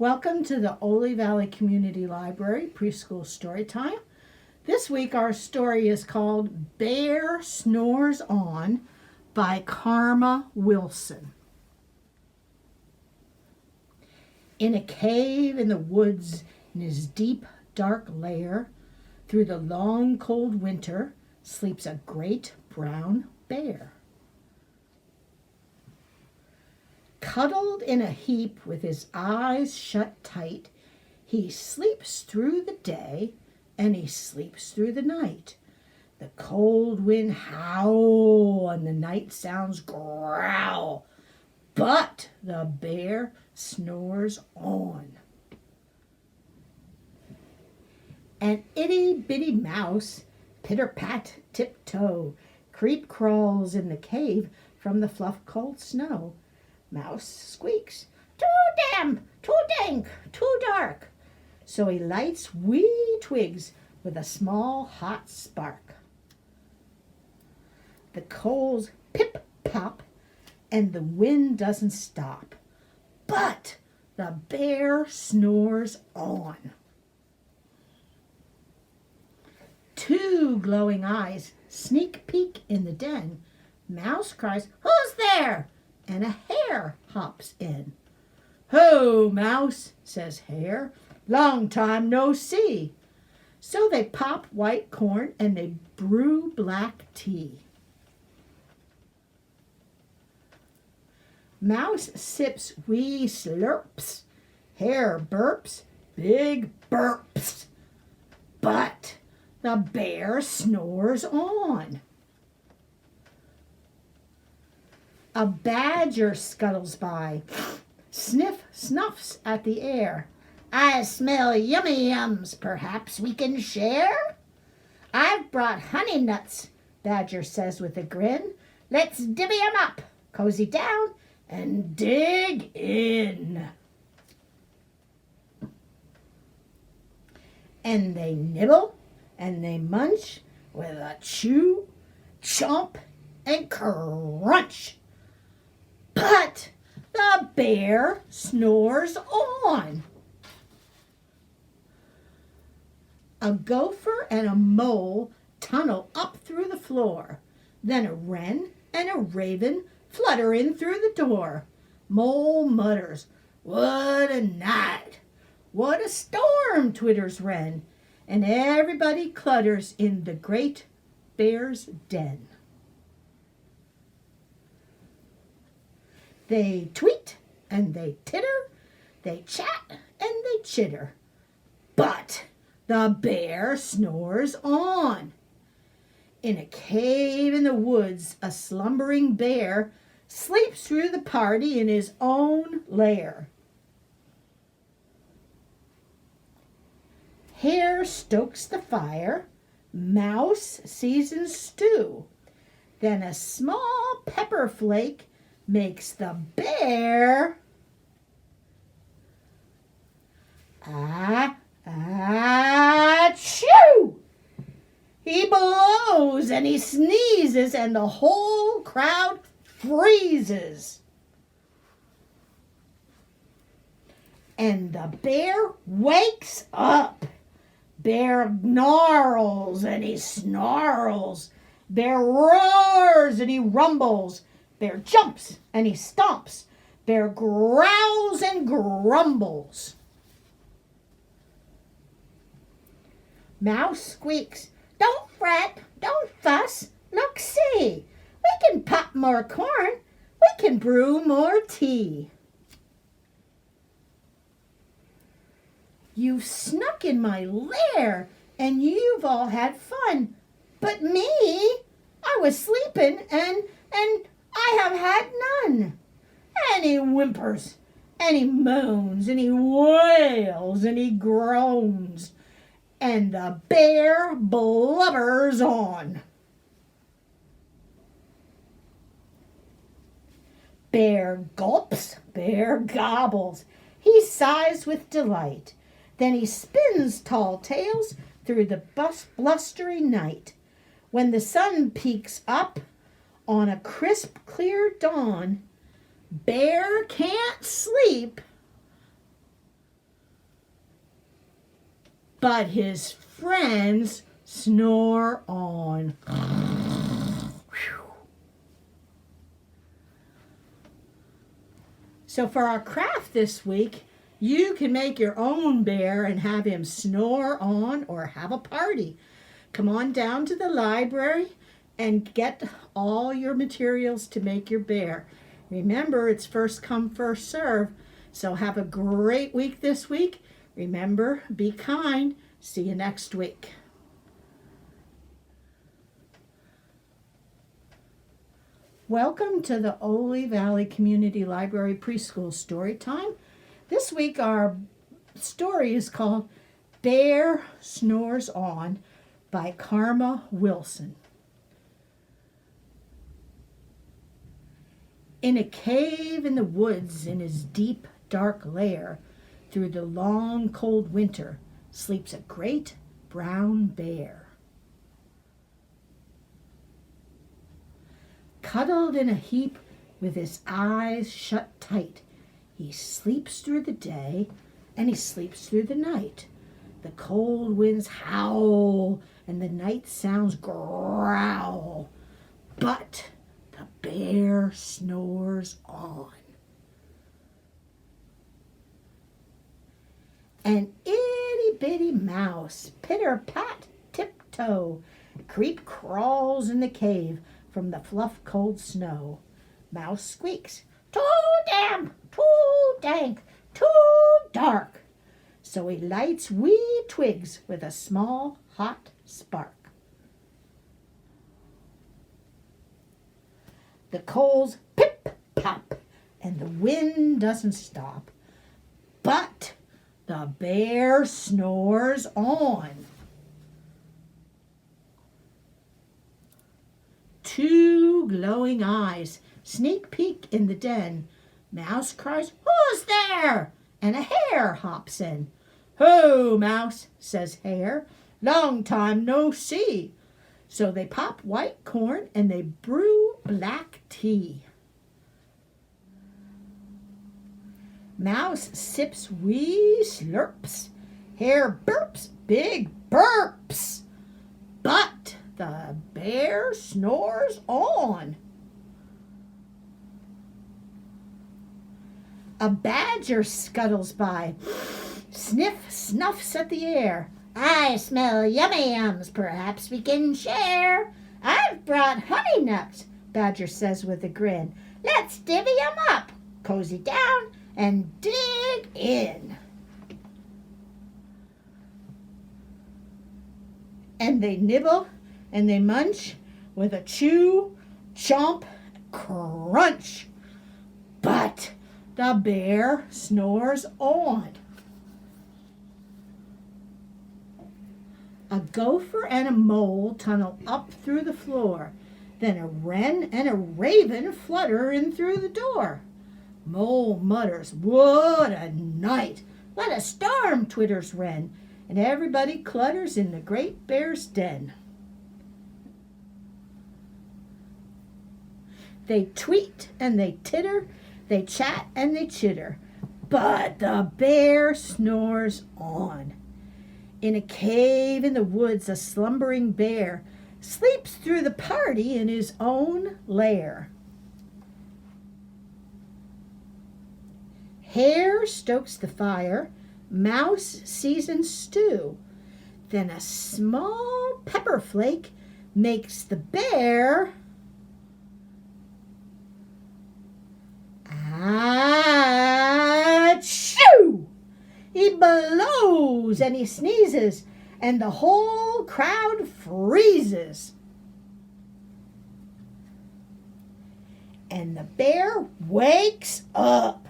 Welcome to the Ole Valley Community Library Preschool Storytime. This week our story is called Bear Snores On by Karma Wilson. In a cave in the woods in his deep, dark lair, through the long, cold winter, sleeps a great brown bear. Cuddled in a heap with his eyes shut tight, he sleeps through the day and he sleeps through the night. The cold wind howl and the night sounds growl, but the bear snores on. An itty-bitty mouse, pitter-pat, tiptoe, creep crawls in the cave from the fluff-cold snow. Mouse squeaks, "Too damp, too dank, too dark." So he lights wee twigs with a small hot spark. The coals pip-pop and the wind doesn't stop, but the bear snores on. Two glowing eyes sneak peek in the den. Mouse cries, "Who's there?" And a hare hops in. "Ho, Mouse," says Hare, "long time no see." So they pop white corn and they brew black tea. Mouse sips wee slurps. Hare burps, big burps. But the bear snores on. A badger scuttles by, snuffs at the air. "I smell yummy yums, perhaps we can share?" "I've brought honey nuts," Badger says with a grin. "Let's divvy 'em up, cozy down, and dig in." And they nibble and they munch with a chew, chomp, and crunch. But the bear snores on. A gopher and a mole tunnel up through the floor. Then a wren and a raven flutter in through the door. Mole mutters, "What a night! What a storm!" twitters wren. And everybody clutters in the great bear's den. They tweet and they titter, they chat and they chitter. But the bear snores on. In a cave in the woods, a slumbering bear sleeps through the party in his own lair. Hare stokes the fire, Mouse seasons stew. Then a small pepper flake makes the bear achoo! He blows and he sneezes and the whole crowd freezes. And the bear wakes up. Bear gnarls and he snarls. Bear roars and he rumbles. Bear jumps and he stomps. Bear growls and grumbles. Mouse squeaks, "Don't fret, don't fuss, look, see. We can pop more corn, we can brew more tea." "You've snuck in my lair and you've all had fun, but me, I was sleeping and I have had none." And he whimpers, and he moans, and he wails, and he groans, and the bear blubbers on. Bear gulps, bear gobbles, he sighs with delight. Then he spins tall tales through the blustery night. When the sun peeks up on a crisp, clear dawn, Bear can't sleep but his friends snore on. So for our craft this week, you can make your own bear and have him snore on or have a party. Come on down to the library and get all your materials to make your bear. Remember, it's first come, first serve. So have a great week this week. Remember, be kind. See you next week. Welcome to the Ole Valley Community Library Preschool Storytime. This week our story is called Bear Snores On by Karma Wilson. In a cave in the woods in his deep, dark lair, through the long, cold winter, sleeps a great brown bear. Cuddled in a heap with his eyes shut tight, he sleeps through the day and he sleeps through the night. The cold winds howl and the night sounds growl, but the bear snores on. An itty-bitty mouse, pitter-pat, tiptoe, creep crawls in the cave from the fluff cold snow. Mouse squeaks, too damp, too dank, too dark. So he lights wee twigs with a small hot spark. The coals pip-pop and the wind doesn't stop, but the bear snores on. Two glowing eyes sneak peek in the den. Mouse cries, "Who's there?" And a hare hops in. "Ho, Mouse," says Hare, "long time no see." So they pop white corn and they brew black tea. Mouse sips wee slurps. Hare burps big burps. But the bear snores on. A badger scuttles by. Sniff snuffs at the air. "I smell yummy-yums. Perhaps we can share." "I've brought honey nuts," Badger says with a grin. "Let's divvy 'em up, cozy down, and dig in." And they nibble and they munch with a chew, chomp, crunch. But the bear snores on. A gopher and a mole tunnel up through the floor. Then a wren and a raven flutter in through the door. Mole mutters, "What a night! What a storm!" twitters wren, and everybody clutters in the great bear's den. They tweet and they titter, they chat and they chitter, but the bear snores on. In a cave in the woods, a slumbering bear sleeps through the party in his own lair. Hare stokes the fire, mouse seasons stew. Then a small pepper flake makes the bear achoo! He blows and he sneezes, and the whole crowd freezes. And the bear wakes up.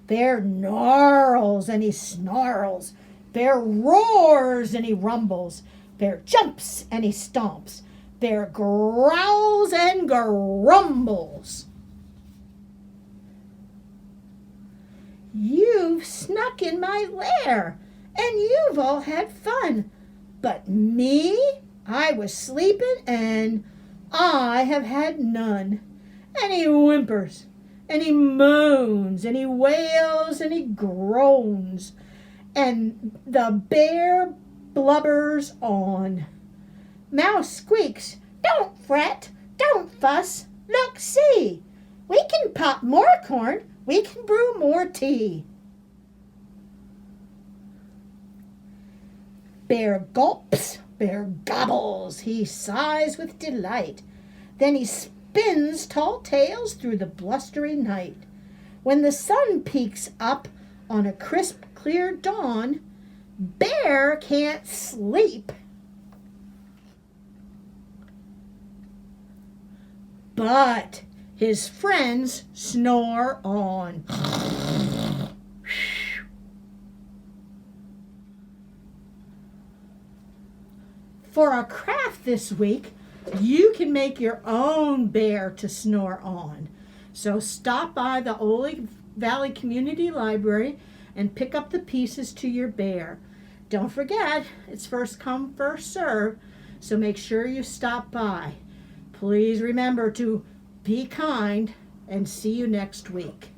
Bear gnarls and he snarls. Bear roars and he rumbles. Bear jumps and he stomps. Bear growls and grumbles. "You've snuck in my lair, and you've all had fun. But me, I was sleeping, and I have had none." And he whimpers, and he moans, and he wails, and he groans. And the bear blubbers on. Mouse squeaks, "Don't fret, don't fuss, look, see. We can pop more corn, we can brew more tea." Bear gulps, Bear gobbles, he sighs with delight. Then he spins tall tales through the blustery night. When the sun peeks up on a crisp, clear dawn, Bear can't sleep. But his friends snore on. For a craft this week, you can make your own bear to snore on. So stop by the Ole Valley Community Library and pick up the pieces to your bear. Don't forget, it's first come, first serve, so make sure you stop by. Please remember to be kind and see you next week.